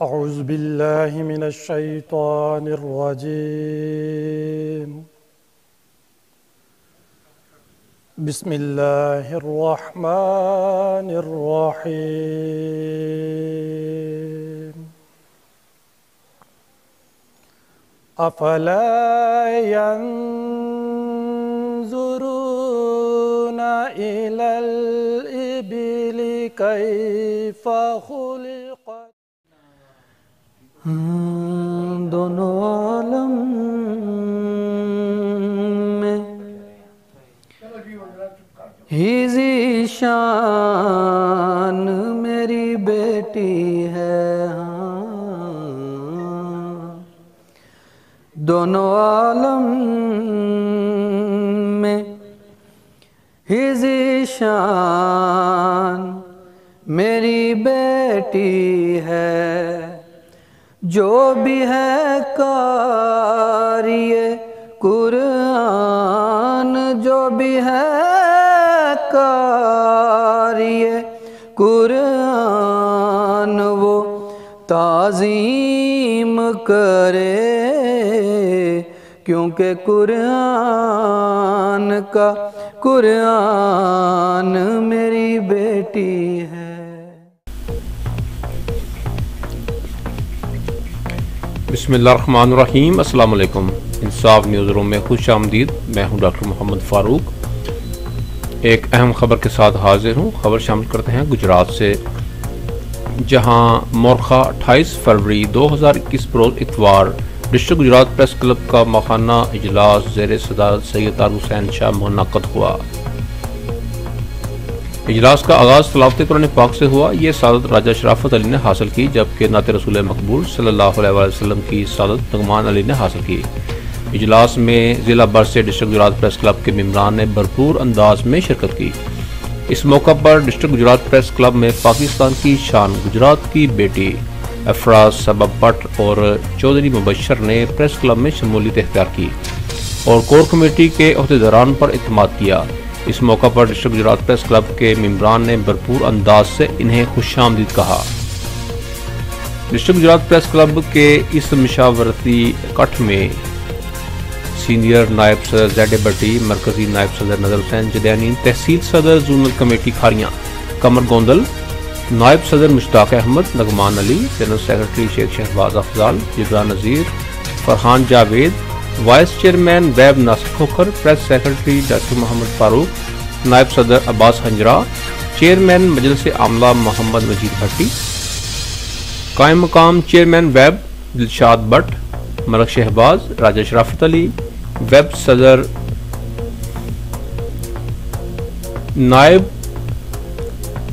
अऊज़ु बिल्लाहि मिनश शैतानिर रजीम। बिस्मिल्लाहिर रहमानिर रहीम। अफला यंजुरूना इलल इबिली कैफ़ा खुलिक़त। दोनों आलम में ही ज़ीशान मेरी बेटी है। दोनों आलम में ही ज़ीशान मेरी बेटी है। जो भी है कारिए कुरान, जो भी है कारिए कुरान, वो ताज़ीम करे, क्योंकि कुरान का कुरान मेरी बेटी है। बिस्मिल्लाहिर्रहमानिर्रहीम। अस्सलाम वालेकुम। इंसाफ न्यूज़ रूम में खुश आमदीद। मैं हूं डॉक्टर मोहम्मद फ़ारूक। एक अहम खबर के साथ हाजिर हूं। खबर शामिल करते हैं गुजरात से, जहां मोरखा 28 फरवरी 2021 बरोज़ इतवार डिस्ट्रिक्ट गुजरात प्रेस क्लब का माखाना इजलास ज़ेर सदारत सैयद तारिक हुसैन शाह मुनक़्क़द हुआ। इजलास का आगाज़ तलावत कुरान पाक से हुआ। ये सादत राजा शराफत अली ने हासिल की, जबकि नात रसूल मकबूल सल्लल्लाहु अलैहि वसल्लम की सादत नगमान अली ने हासिल की। इजलास में ज़िला भर से डिस्ट्रिक्ट गुजरात प्रेस क्लब के मेम्बरान ने भरपूर अंदाज में शिरकत की। इस मौका पर डिस्ट्रिक्ट गुजरात प्रेस क्लब में पाकिस्तान की शान गुजरात की बेटी अफराज सबब भट्ट और चौधरी मुबशर ने प्रेस क्लब में शमूलियत इख्तियार की और कोर कमेटी के अहदेदारान पर इत्मीनान किया। इस मौका पर डिस्ट्रिक्ट गुजरात प्रेस क्लब के मेम्बरान ने भरपूर अंदाज से इन्हें खुशामदीद कहा। डिस्ट्रिक्ट गुजरात प्रेस क्लब के इस मशावरती इकट्ठ में सीनियर नायब सदर ज़ैड भट्टी, मरकजी नायब सदर नज़र हुसैन जदैनी, तहसील सदर जोनल कमेटी खारियाँ कमर गोंदल, नायब सदर मुश्ताक अहमद, नगमान Ali, general secretary Sheikh Shahbaz Afzaal, Jibran Nazir, Farhan Javed, vice chairman वैब Nasir Khokhar, press secretary doctor Mohammad Farooq, नायब सदर अब्बास हंजरा, चेयरमैन मजलिस आमला मोहम्मद मजीद भट्टी, कायम मकाम चेयरमैन वैब दिलशाद भट्ट, मलक शहबाज, राजा शराफत अली, वेब सदर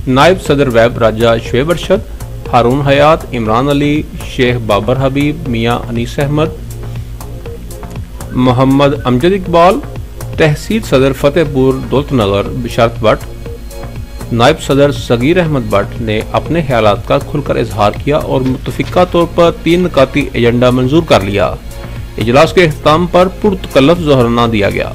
नायब सदर वेब राजा शुएब अरशद, हारून हयात, इमरान अली, शेख बाबर हबीब, मियाँ अनीस अहमद, मोहम्मद अमजद इकबाल, तहसील सदर फतेहपुर दौलतनगर बिशारत भट्ट, नायब सदर सगीर अहमद भट्ट ने अपने ख्यालात का खुलकर इजहार किया और मुत्तफिका तौर पर 3 निकाती एजेंडा मंजूर कर लिया। इजलास के इख्तिताम पर पुरतकल्लफ ज़ोहराना दिया गया।